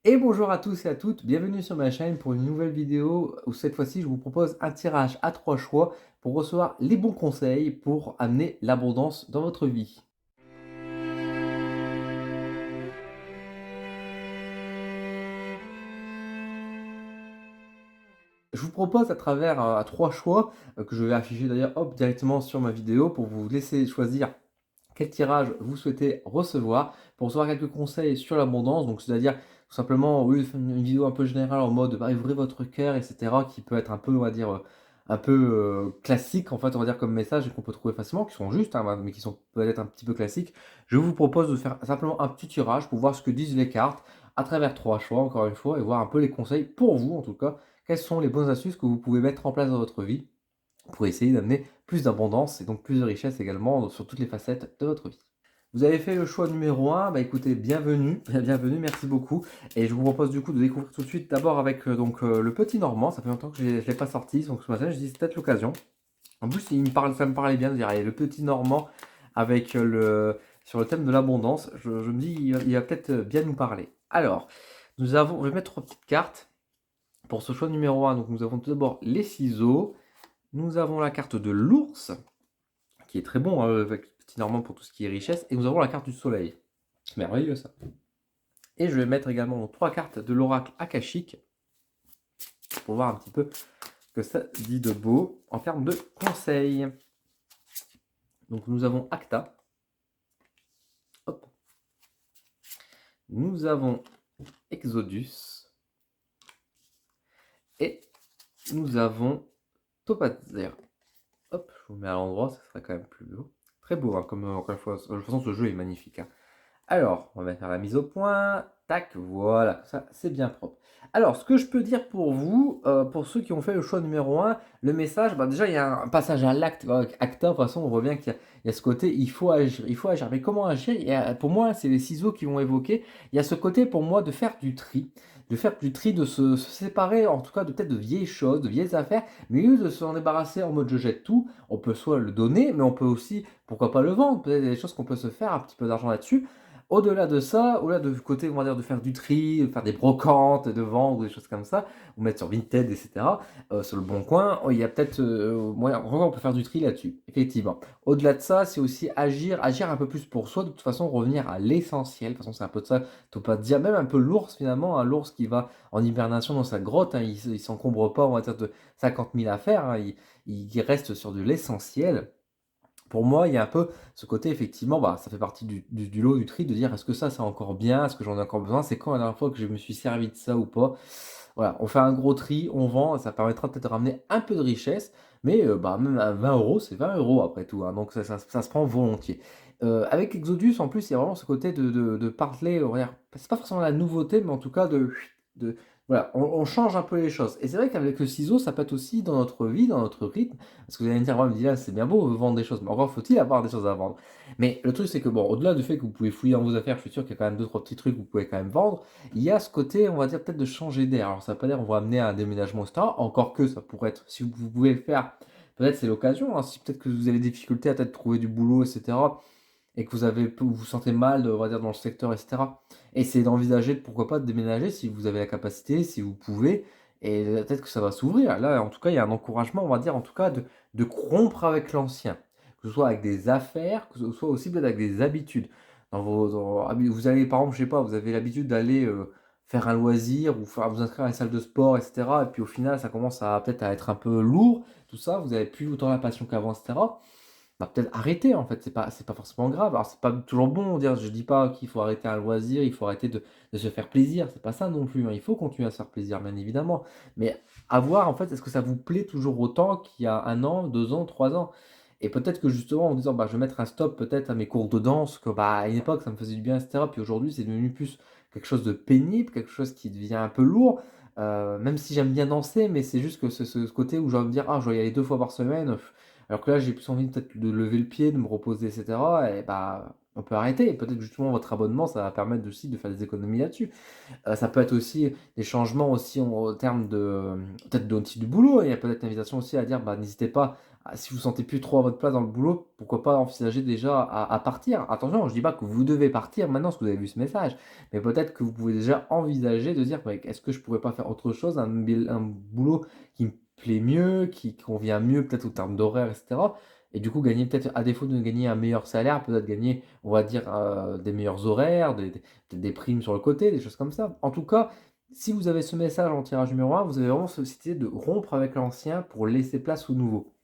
Et bonjour à tous et à toutes, bienvenue sur ma chaîne pour une nouvelle vidéo où cette fois-ci je vous propose un tirage à 3 choix pour recevoir les bons conseils pour amener l'abondance dans votre vie. Je vous propose à travers 3 choix que je vais afficher d'ailleurs hop, directement sur ma vidéo pour vous laisser choisir quel tirage vous souhaitez recevoir pour recevoir quelques conseils sur l'abondance. Donc, c'est-à-dire tout simplement, au lieu de faire une vidéo un peu générale en mode bah, ouvrez votre cœur, etc., qui peut être un peu, on va dire, un peu classique, en fait, on va dire, comme message et qu'on peut trouver facilement, qui sont justes, hein, mais qui sont peut-être un petit peu classiques. Je vous propose de faire simplement un petit tirage pour voir ce que disent les cartes à travers 3 choix, encore une fois, et voir un peu les conseils pour vous, en tout cas, quelles sont les bonnes astuces que vous pouvez mettre en place dans votre vie pour essayer d'amener plus d'abondance et donc plus de richesse également sur toutes les facettes de votre vie. Vous avez fait le choix numéro un, bah écoutez, bienvenue, bienvenue, merci beaucoup. Et je vous propose du coup de découvrir tout de suite d'abord avec le petit Normand. Ça fait longtemps que je ne l'ai pas sorti, donc ce matin je dis c'est peut-être l'occasion. En plus, ça me parlait bien de dire allez, le petit Normand avec sur le thème de l'abondance. Je me dis il va peut-être bien nous parler. Alors, je vais mettre 3 petites cartes pour ce choix numéro un. Donc nous avons tout d'abord les ciseaux. Nous avons la carte de l'ours, qui est très bon avec Petit Normand pour tout ce qui est richesse. Et nous avons la carte du soleil. C'est merveilleux ça. Et je vais mettre également donc, 3 cartes de l'oracle akashique pour voir un petit peu ce que ça dit de beau en termes de conseils. Donc nous avons Acta. Hop. Nous avons Exodus. Et nous avons Topazer. Hop, je vous mets à l'endroit, ça serait quand même plus beau. Très beau, hein, comme encore une fois. De toute façon, ce jeu est magnifique. Hein. Alors, on va faire la mise au point. Tac, voilà, ça c'est bien propre. Alors, ce que je peux dire pour vous, pour ceux qui ont fait le choix numéro un, le message, bah déjà il y a un passage à l'acte. Acta, de toute façon, on voit bien qu'il y a ce côté, il faut agir, il faut agir. Mais comment agir? Pour moi, c'est les ciseaux qui vont évoquer. Il y a ce côté pour moi de faire du tri. De faire du tri, de se séparer, en tout cas, de peut-être de vieilles choses, de vieilles affaires, mais au lieu de s'en débarrasser en mode je jette tout, on peut soit le donner, mais on peut aussi, pourquoi pas le vendre, peut-être des choses qu'on peut se faire, un petit peu d'argent là-dessus. Au-delà de ça, au-delà de côté, on va dire, de faire du tri, de faire des brocantes, de vendre, des choses comme ça, ou mettre sur Vinted, etc., sur le bon coin, il y a peut-être moyen, vraiment, on peut faire du tri là-dessus, effectivement. Au-delà de ça, c'est aussi agir un peu plus pour soi, de toute façon, revenir à l'essentiel. De toute façon, c'est un peu de ça, faut pas dire, même un peu l'ours finalement, un l'ours qui va en hibernation dans sa grotte, hein, il s'encombre pas, on va dire, de 50 000 affaires, hein, il reste sur de l'essentiel. Pour moi, il y a un peu ce côté, effectivement, bah, ça fait partie du lot, du tri, de dire est-ce que ça, c'est encore bien, est-ce que j'en ai encore besoin, c'est quand la dernière fois que je me suis servi de ça ou pas. Voilà, on fait un gros tri, on vend, ça permettra peut-être de ramener un peu de richesse, mais bah, même à 20 euros, c'est 20 euros après tout, hein, donc ça se prend volontiers. Avec Exodus, en plus, il y a vraiment ce côté de parler, on va dire, c'est pas forcément la nouveauté, mais en tout cas de voilà, on change un peu les choses. Et c'est vrai qu'avec le ciseau, ça peut être aussi dans notre vie, dans notre rythme, parce que vous allez me dire, ouais, mais Dylan, c'est bien beau vendre des choses, mais encore faut-il avoir des choses à vendre. Mais le truc, c'est que bon, au-delà du fait que vous pouvez fouiller dans vos affaires, je suis sûr qu'il y a quand même deux, trois petits trucs que vous pouvez quand même vendre. Il y a ce côté, on va dire, peut-être de changer d'air. Alors, ça veut pas dire on va amener à un déménagement, etc. Encore que ça pourrait être, si vous pouvez le faire, peut-être c'est l'occasion. Hein. Si peut-être que vous avez des difficultés à peut-être trouver du boulot, etc. Et que vous vous sentez mal, on va dire, dans le secteur, etc. Essayez d'envisager, pourquoi pas, de déménager si vous avez la capacité, si vous pouvez. Et peut-être que ça va s'ouvrir. Là, en tout cas, il y a un encouragement, on va dire, en tout cas, de rompre avec l'ancien. Que ce soit avec des affaires, que ce soit aussi peut-être avec des habitudes. Vous avez, par exemple, je sais pas, vous avez l'habitude d'aller faire un loisir ou vous inscrire à une salle de sport, etc. Et puis au final, ça commence à peut-être à être un peu lourd, tout ça. Vous avez plus autant la passion qu'avant, etc. Bah, peut-être arrêter en fait, c'est pas forcément grave. Alors c'est pas toujours bon, dire, je dis pas qu'il faut arrêter un loisir, il faut arrêter de se faire plaisir, c'est pas ça non plus, hein. Il faut continuer à se faire plaisir, bien évidemment. Mais à voir en fait, est-ce que ça vous plaît toujours autant qu'il y a 1 an, 2 ans, 3 ans? Et peut-être que justement en disant bah je vais mettre un stop peut-être à mes cours de danse, que bah à une époque ça me faisait du bien, etc. Puis aujourd'hui c'est devenu plus quelque chose de pénible, quelque chose qui devient un peu lourd. Même si j'aime bien danser, mais c'est juste que ce côté où j'ai envie de dire ah je vais y aller 2 fois par semaine. Alors que là, j'ai plus envie peut-être de lever le pied, de me reposer, et cetera. Et bah, on peut arrêter. Et peut-être justement votre abonnement, ça va permettre aussi de faire des économies là-dessus. Ça peut être aussi des changements aussi en termes de peut-être aussi du boulot. Il y a peut-être une invitation aussi à dire, bah, n'hésitez pas si vous ne sentez plus trop à votre place dans le boulot, pourquoi pas envisager déjà à partir. Attention, je dis pas que vous devez partir maintenant parce que vous avez vu ce message, mais peut-être que vous pouvez déjà envisager de dire: «Ouais, est-ce que je pourrais pas faire autre chose, un boulot qui me plaît mieux, qui convient mieux peut-être en termes d'horaire et cetera?» Et du coup gagner peut-être à défaut de gagner un meilleur salaire, peut-être gagner, on va dire, des meilleurs horaires, peut-être des primes sur le côté, des choses comme ça. En tout cas, si vous avez ce message en tirage numéro un, vous avez vraiment cette idée de rompre avec l'ancien pour laisser place au nouveau.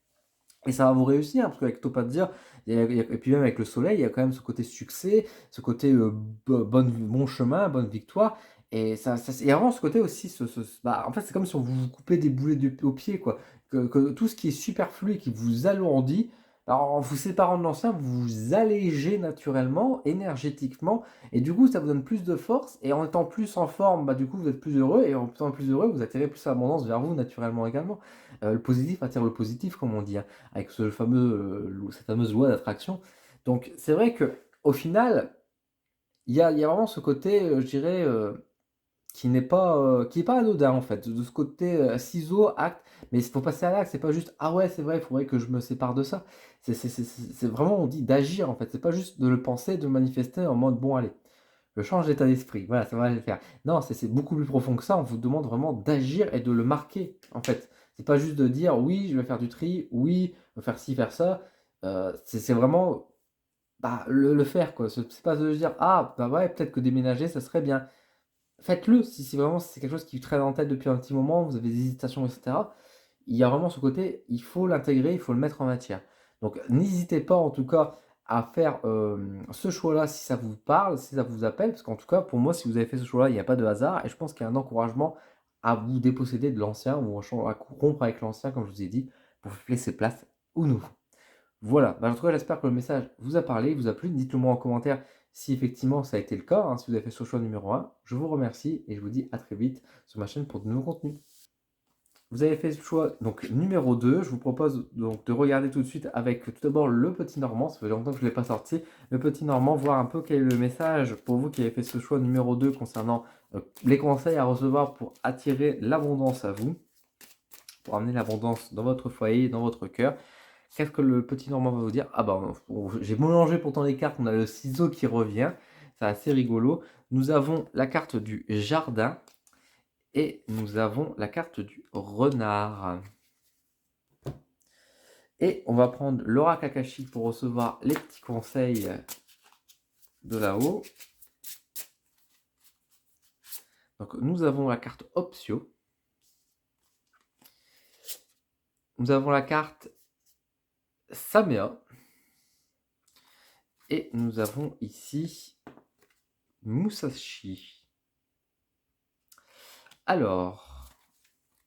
Et ça va vous réussir, parce qu'avec Topazia, et puis même avec le soleil, il y a quand même ce côté succès, ce côté bon chemin, bonne victoire. Et il y a vraiment ce côté aussi, en fait, c'est comme si on vous coupait des boulets au pied, quoi. Que tout ce qui est superflu et qui vous alourdit, alors, en vous séparant de l'ancien, vous vous allégez naturellement, énergétiquement, et du coup, ça vous donne plus de force. Et en étant plus en forme, du coup, vous êtes plus heureux, et en étant plus heureux, vous attirez plus l'abondance vers vous naturellement également. Le positif attire le positif, comme on dit, hein, avec cette fameuse loi d'attraction. Donc c'est vrai que au final, il y a vraiment ce côté, je dirais, qui est pas anodin en fait, de ce côté ciseau, acte, mais il faut passer à l'acte, c'est pas juste ah ouais, c'est vrai, il faudrait que je me sépare de ça. C'est vraiment, on dit d'agir en fait, c'est pas juste de le penser, de le manifester en mode bon, allez, je change d'état d'esprit, voilà, ça va le faire. Non, c'est beaucoup plus profond que ça. On vous demande vraiment d'agir et de le marquer, en fait. C'est pas juste de dire oui, je vais faire du tri, oui, je vais faire ci, faire ça. C'est vraiment le faire, quoi. C'est pas de dire ah, bah ouais, peut-être que déménager, ça serait bien. Faites-le si vraiment c'est quelque chose qui vous traîne en tête depuis un petit moment, vous avez des hésitations, etc. Il y a vraiment ce côté, il faut l'intégrer, il faut le mettre en matière. Donc n'hésitez pas en tout cas à faire ce choix-là si ça vous parle, si ça vous appelle, parce qu'en tout cas pour moi si vous avez fait ce choix-là, il n'y a pas de hasard et je pense qu'il y a un encouragement à vous déposséder de l'ancien ou à rompre avec l'ancien comme je vous ai dit pour laisser place au nouveau. Voilà, en tout cas j'espère que le message vous a parlé, vous a plu, dites-le moi en commentaire si effectivement ça a été le cas, hein, si vous avez fait ce choix numéro un. Je vous remercie et je vous dis à très vite sur ma chaîne pour de nouveaux contenus. Vous avez fait ce choix donc numéro 2. Je vous propose donc de regarder tout de suite avec tout d'abord le petit Normand. Ça fait longtemps que je ne l'ai pas sorti. Le petit Normand, voir un peu quel est le message pour vous qui avez fait ce choix numéro 2 concernant les conseils à recevoir pour attirer l'abondance à vous, pour amener l'abondance dans votre foyer, dans votre cœur. Qu'est-ce que le petit Normand va vous dire? Ah bah, j'ai mélangé pourtant les cartes. On a le ciseau qui revient. C'est assez rigolo. Nous avons la carte du jardin. Et nous avons la carte du renard. Et on va prendre l'oracle Akashi pour recevoir les petits conseils de là-haut. Donc nous avons la carte Optio. Nous avons la carte Samea. Et nous avons ici Musashi. Alors,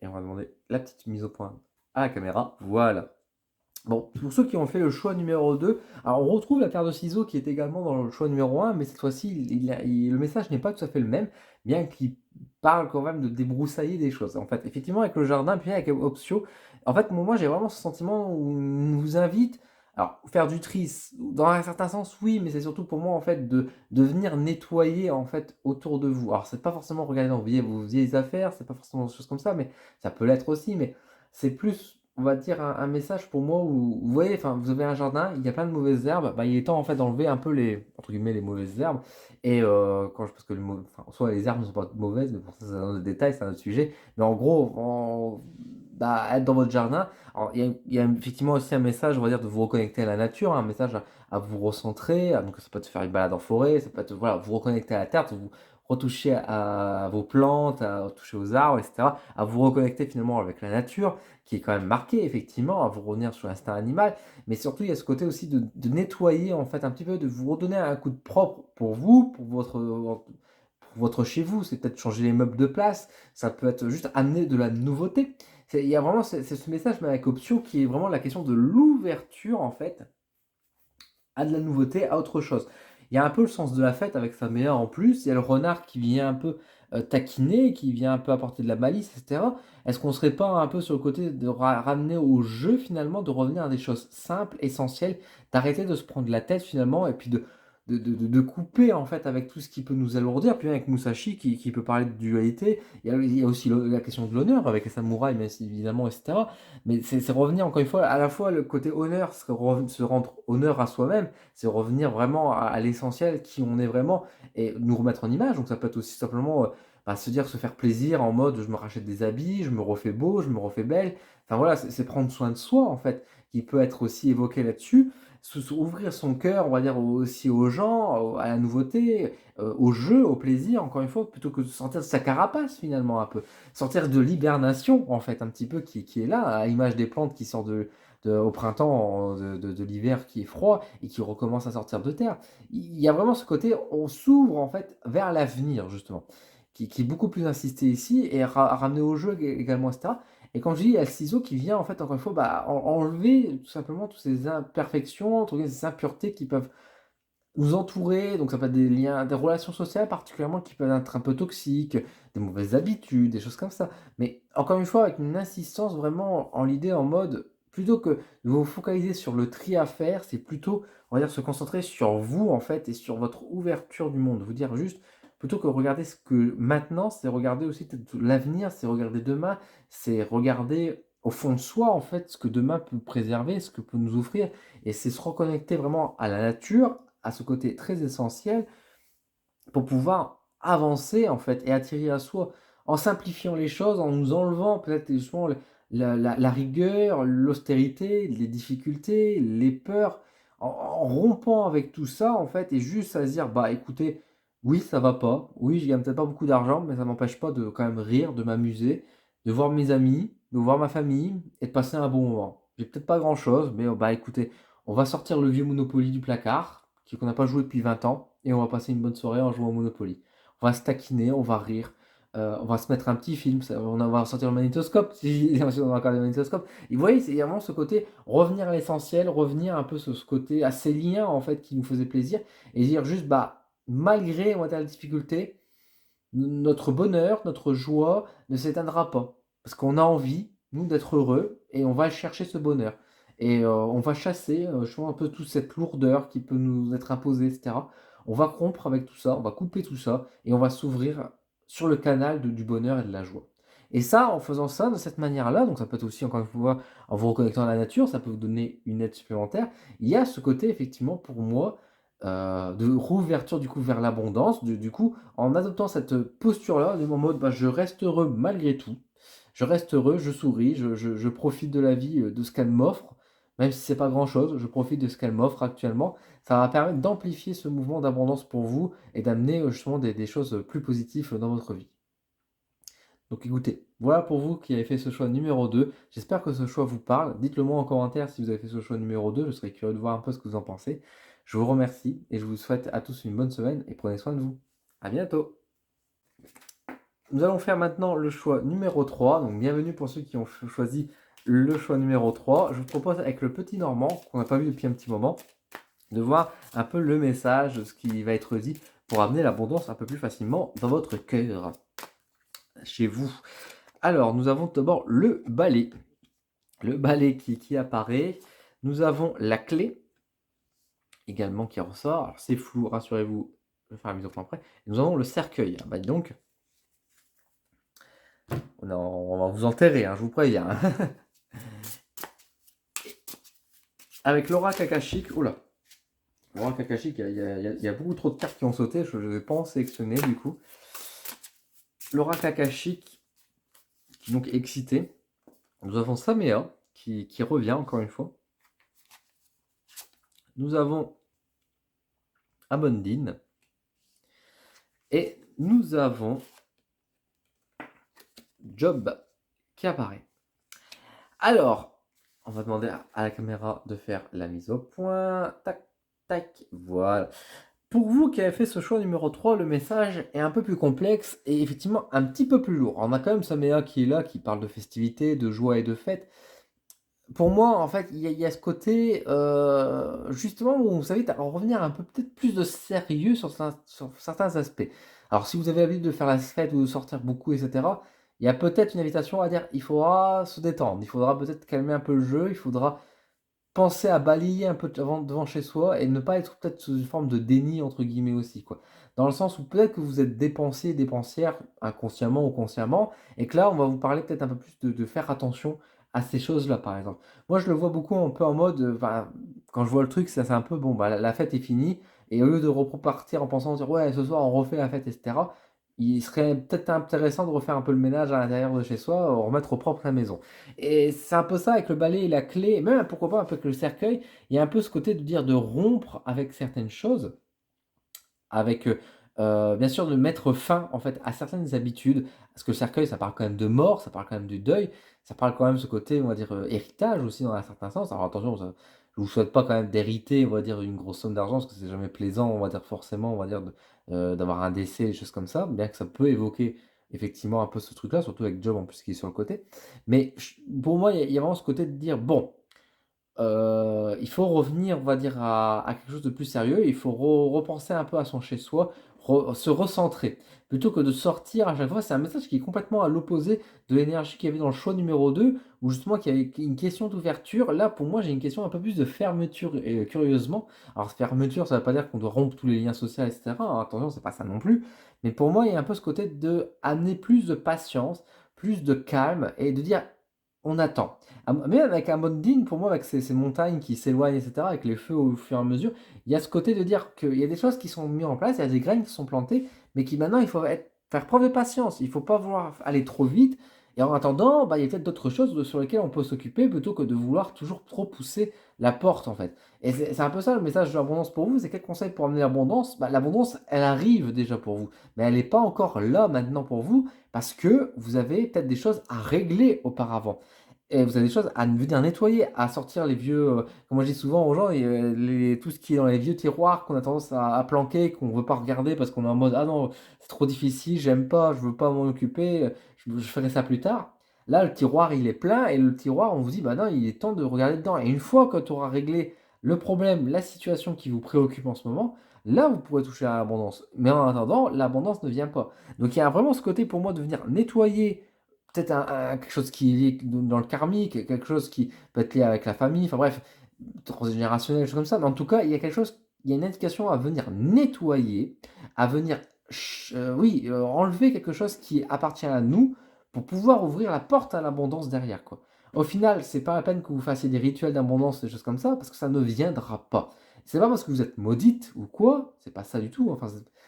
et on va demander la petite mise au point à la caméra. Voilà. Bon, pour ceux qui ont fait le choix numéro 2, alors on retrouve la paire de ciseaux qui est également dans le choix numéro 1, mais cette fois-ci, le message n'est pas tout à fait le même, bien qu'il parle quand même de débroussailler des choses. En fait, effectivement, avec le jardin, puis avec Optio, en fait, moi j'ai vraiment ce sentiment où on vous invite, alors faire du tri, dans un certain sens, oui, mais c'est surtout pour moi, en fait, de venir nettoyer, en fait, autour de vous. Alors, c'est pas forcément regarder dans vos vieilles affaires, c'est pas forcément des choses comme ça, mais ça peut l'être aussi, mais c'est plus on va dire un message pour moi où vous voyez, enfin vous avez un jardin, il y a plein de mauvaises herbes, il est temps en fait d'enlever un peu les entre guillemets les mauvaises herbes et parce que soit les herbes ne sont pas mauvaises, mais pour ça c'est un autre détail, c'est un autre sujet. Mais en gros, être dans votre jardin, alors, il y a effectivement aussi un message, on va dire, de vous reconnecter à la nature, un message à vous recentrer, donc ça peut être faire une balade en forêt, ça peut être voilà, vous reconnecter à la terre, vous retoucher à vos plantes, à toucher aux arbres, etc., à vous reconnecter finalement avec la nature qui est quand même marqué, effectivement, à vous revenir sur l'instinct animal, mais surtout il y a ce côté aussi de nettoyer, en fait, un petit peu, de vous redonner un coup de propre pour vous, pour votre chez vous, c'est peut-être changer les meubles de place, ça peut être juste amener de la nouveauté. Il y a vraiment ce message, mais avec Option, qui est vraiment la question de l'ouverture, en fait, à de la nouveauté, à autre chose. Il y a un peu le sens de la fête avec sa meilleure en plus. Il y a le renard qui vient un peu taquiner, qui vient un peu apporter de la malice, etc. Est-ce qu'on serait pas un peu sur le côté de ramener au jeu finalement, de revenir à des choses simples, essentielles, d'arrêter de se prendre la tête finalement, et puis de couper en fait avec tout ce qui peut nous alourdir. Puis avec Musashi qui peut parler de dualité. Il y a aussi la question de l'honneur avec les samouraïs, mais évidemment, etc. Mais c'est revenir encore une fois, à la fois le côté honneur, se rendre honneur à soi-même, c'est revenir vraiment à l'essentiel, qui on est vraiment, et nous remettre en image. Donc ça peut être aussi simplement se dire, se faire plaisir en mode je me rachète des habits, je me refais beau, je me refais belle. Enfin voilà, c'est prendre soin de soi en fait, qui peut être aussi évoqué là-dessus. Ouvrir son cœur, on va dire, aussi aux gens, à la nouveauté, au jeu, au plaisir, encore une fois, plutôt que de sortir de sa carapace finalement un peu. Sortir de l'hibernation en fait, un petit peu, qui est là, à l'image des plantes qui sortent au printemps, de l'hiver qui est froid et qui recommence à sortir de terre. Il y a vraiment ce côté, on s'ouvre en fait vers l'avenir justement, qui est beaucoup plus insisté ici et ramené au jeu également, etc. Et quand je dis, il y a le ciseau qui vient, en fait, encore une fois, enlever tout simplement toutes ces imperfections, entre guillemets, ces impuretés qui peuvent nous entourer. Donc, ça peut être des liens, des relations sociales particulièrement qui peuvent être un peu toxiques, des mauvaises habitudes, des choses comme ça. Mais encore une fois, avec une insistance vraiment en l'idée, en mode, plutôt que de vous focaliser sur le tri à faire, c'est plutôt, on va dire, se concentrer sur vous, en fait, et sur votre ouverture du monde. Vous dire juste, plutôt que regarder ce que maintenant, c'est regarder aussi peut-être l'avenir, c'est regarder demain, c'est regarder au fond de soi, en fait, ce que demain peut préserver, ce que peut nous offrir. Et c'est se reconnecter vraiment à la nature, à ce côté très essentiel pour pouvoir avancer en fait et attirer à soi en simplifiant les choses, en nous enlevant peut-être justement la rigueur, l'austérité, les difficultés, les peurs, en rompant avec tout ça en fait et juste à se dire bah écoutez, oui ça va pas, oui je gagne peut-être pas beaucoup d'argent mais ça m'empêche pas de quand même rire, de m'amuser, de voir mes amis, de voir ma famille et de passer un bon moment. J'ai peut-être pas grand-chose mais bah écoutez, on va sortir le vieux Monopoly du placard qu'on n'a pas joué depuis 20 ans, et on va passer une bonne soirée en jouant au Monopoly. On va se taquiner, on va rire, on va se mettre un petit film, on va sortir le magnétoscope, si on a encore le magnétoscope. Et vous voyez, c'est vraiment ce côté, revenir à l'essentiel, revenir un peu sur ce côté, à ces liens en fait qui nous faisaient plaisir, et dire juste, bah, malgré, on va dire, la difficulté, notre bonheur, notre joie ne s'éteindra pas. Parce qu'on a envie, nous, d'être heureux, et on va chercher ce bonheur. Et on va chasser, je vois un peu toute cette lourdeur qui peut nous être imposée, etc. On va rompre avec tout ça, on va couper tout ça, et on va s'ouvrir sur le canal du bonheur et de la joie. Et ça, en faisant ça de cette manière-là, donc ça peut être aussi, encore une fois, en vous reconnectant à la nature, ça peut vous donner une aide supplémentaire. Il y a ce côté, effectivement, pour moi, de rouverture du coup vers l'abondance, du coup, en adoptant cette posture-là, en mode bah, je reste heureux malgré tout, je reste heureux, je souris, je profite de la vie, de ce qu'elle m'offre, même si c'est pas grand-chose, je profite de ce qu'elle m'offre actuellement. Ça va permettre d'amplifier ce mouvement d'abondance pour vous et d'amener justement des choses plus positives dans votre vie. Donc écoutez, voilà pour vous qui avez fait ce choix numéro 2. J'espère que ce choix vous parle. Dites-le moi en commentaire si vous avez fait ce choix numéro 2. Je serais curieux de voir un peu ce que vous en pensez. Je vous remercie et je vous souhaite à tous une bonne semaine et prenez soin de vous. À bientôt. Nous allons faire maintenant le choix numéro 3. Donc bienvenue pour ceux qui ont choisi le choix numéro 3. Je vous propose avec le petit Normand, qu'on n'a pas vu depuis un petit moment, de voir un peu le message, ce qui va être dit pour amener l'abondance un peu plus facilement dans votre cœur, chez vous. Alors, nous avons d'abord le balai. Le balai qui apparaît. Nous avons la clé également qui ressort. Alors, c'est flou, rassurez-vous, je vais faire la mise au point après. Et nous avons le cercueil. Bah, donc, on va vous enterrer, hein, je vous préviens. Avec l'oracle akashique, oula, l'oracle akashique, il y a beaucoup trop de cartes qui ont sauté, je ne vais pas en sélectionner du coup. L'oracle akashique, qui est donc excité. Nous avons Samea, qui revient encore une fois. Nous avons Amondine. Et nous avons Job qui apparaît. Alors, on va demander à la caméra de faire la mise au point. Tac, tac, voilà. Pour vous qui avez fait ce choix numéro 3, le message est un peu plus complexe et effectivement un petit peu plus lourd. On a quand même Samea qui est là, qui parle de festivité, de joie et de fête. Pour moi, en fait, il y a ce côté, justement, où vous savez, à revenir un peu peut-être plus de sérieux sur certains aspects. Alors, si vous avez envie de faire la fête ou de sortir beaucoup, etc., il y a peut-être une invitation à dire il faudra se détendre, il faudra peut-être calmer un peu le jeu, il faudra penser à balayer un peu devant chez soi et ne pas être peut-être sous une forme de «déni» entre guillemets aussi, quoi. Dans le sens où peut-être que vous êtes dépensier, dépensière, inconsciemment ou consciemment et que là, on va vous parler peut-être un peu plus de faire attention à ces choses-là, par exemple. Moi, je le vois beaucoup un peu en mode, enfin, quand je vois le truc, ça c'est un peu bon, bah, la fête est finie et au lieu de repartir en pensant dire: «Ouais, ce soir on refait la fête et cetera», il serait peut-être intéressant de refaire un peu le ménage à l'intérieur de chez soi, remettre au propre la maison. Et c'est un peu ça avec le balai et la clé, et même pourquoi pas un peu avec le cercueil, il y a un peu ce côté de dire de rompre avec certaines choses, avec, bien sûr de mettre fin en fait à certaines habitudes. Parce que le cercueil, ça parle quand même de mort, ça parle quand même du deuil, ça parle quand même ce côté, on va dire, héritage aussi dans un certain sens. Alors attention, ça je vous souhaite pas quand même d'hériter, on va dire, une grosse somme d'argent, parce que c'est jamais plaisant, on va dire forcément, on va dire d'avoir un décès, des choses comme ça, bien que ça peut évoquer effectivement un peu ce truc-là, surtout avec Job en plus qui est sur le côté. Mais pour moi, il y a vraiment ce côté de dire: «Bon, il faut revenir, on va dire, à quelque chose de plus sérieux. Il faut repenser un peu à son chez soi, se recentrer. Plutôt que de sortir à chaque fois, c'est un message qui est complètement à l'opposé de l'énergie qu'il y avait dans le choix numéro 2, où justement qu'il y avait une question d'ouverture. Là, pour moi, j'ai une question un peu plus de fermeture, curieusement. Alors fermeture, ça ne veut pas dire qu'on doit rompre tous les liens sociaux et cetera, hein, attention, c'est pas ça non plus. Mais pour moi, il y a un peu ce côté de amener plus de patience, plus de calme et de dire: «On attend». Même avec Amandine, pour moi, avec ces montagnes qui s'éloignent et cetera, avec les feux au fur et à mesure, il y a ce côté de dire qu'il y a des choses qui sont mises en place, il y a des graines qui sont plantées, mais qui maintenant il faut faire preuve de patience. Il ne faut pas vouloir aller trop vite et en attendant, bah, il y a peut-être d'autres choses sur lesquelles on peut s'occuper plutôt que de vouloir toujours trop pousser la porte, en fait. Et c'est un peu ça le message de l'abondance pour vous, c'est quel conseil pour amener l'abondance? Bah, l'abondance, elle arrive déjà pour vous, mais elle n'est pas encore là maintenant pour vous parce que vous avez peut-être des choses à régler auparavant. Et vous avez des choses à venir nettoyer, à sortir les vieux, comme moi je dis souvent aux gens, tout ce qui est dans les vieux tiroirs qu'on a tendance à planquer, qu'on ne veut pas regarder parce qu'on est en mode: «Ah non, c'est trop difficile, j'aime pas, je veux pas m'en occuper, je ferai ça plus tard». Là, le tiroir, il est plein et le tiroir, on vous dit: «Bah non, il est temps de regarder dedans» et une fois que tu auras réglé le problème, la situation qui vous préoccupe en ce moment, là, vous pourrez toucher à l'abondance. Mais en attendant, l'abondance ne vient pas. Donc il y a vraiment ce côté pour moi de venir nettoyer. Peut-être quelque chose qui est lié dans le karmique, quelque chose qui peut être lié avec la famille, enfin bref, transgénérationnel, des choses comme ça. Mais en tout cas, il y a une indication à venir nettoyer, à venir, oui, enlever quelque chose qui appartient à nous pour pouvoir ouvrir la porte à l'abondance derrière, quoi. Au final, c'est pas la peine que vous fassiez des rituels d'abondance, des choses comme ça, parce que ça ne viendra pas. C'est pas parce que vous êtes maudite ou quoi, c'est pas ça du tout, enfin,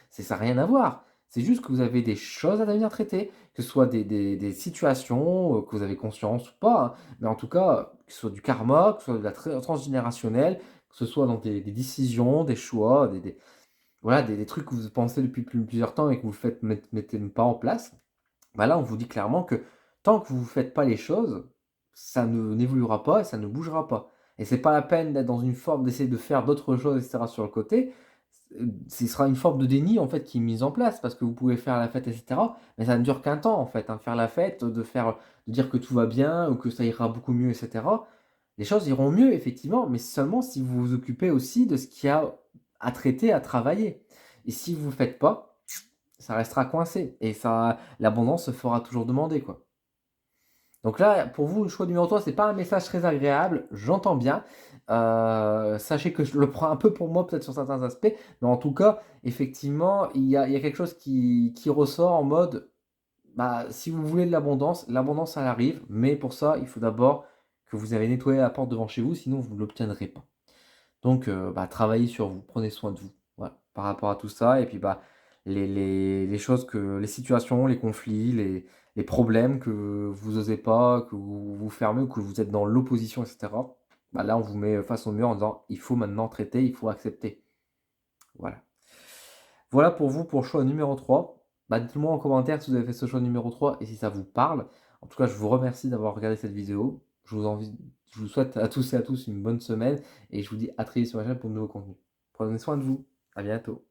ça n'a rien à voir. C'est juste que vous avez des choses à venir traiter, que ce soit des situations, que vous avez conscience ou pas, hein, mais en tout cas, que ce soit du karma, que ce soit de la transgénérationnelle, que ce soit dans des décisions, des choix, voilà, des trucs que vous pensez depuis plusieurs temps et que vous mettez pas en place, bah là, on vous dit clairement que tant que vous ne faites pas les choses, ça ne n'évoluera pas et ça ne bougera pas. Et c'est pas la peine d'être dans une forme d'essayer de faire d'autres choses, et cetera, sur le côté. Ce sera une forme de déni, en fait, qui est mise en place parce que vous pouvez faire la fête et cetera, mais ça ne dure qu'un temps, en fait, hein. Faire la fête, de dire que tout va bien ou que ça ira beaucoup mieux et cetera. Les choses iront mieux, effectivement, mais seulement si vous vous occupez aussi de ce qu'il y a à traiter, à travailler. Et si vous ne le faites pas, ça restera coincé et ça l'abondance se fera toujours demander, quoi. Donc là, pour vous, le choix numéro 3, c'est pas un message très agréable, j'entends bien. Sachez que je le prends un peu pour moi, peut-être sur certains aspects, mais en tout cas, effectivement, il y a quelque chose qui ressort en mode, bah, si vous voulez de l'abondance, l'abondance, elle arrive, mais pour ça, il faut d'abord que vous avez nettoyé la porte devant chez vous, sinon vous ne l'obtiendrez pas. Donc, bah, travaillez sur vous, prenez soin de vous, voilà, par rapport à tout ça et puis, bah, les choses les situations, les conflits, les problèmes que vous osez pas, que vous fermez ou que vous êtes dans l'opposition et cetera, bah, là, on vous met face au mur en disant: «Il faut maintenant traiter, il faut accepter». Voilà. Voilà pour vous pour le choix numéro 3. Bah, dites-le moi en commentaire si vous avez fait ce choix numéro 3 et si ça vous parle. En tout cas, je vous remercie d'avoir regardé cette vidéo. Je vous souhaite à tous et à tous une bonne semaine et je vous dis à très vite sur ma chaîne pour de nouveaux contenus. Prenez soin de vous. À bientôt.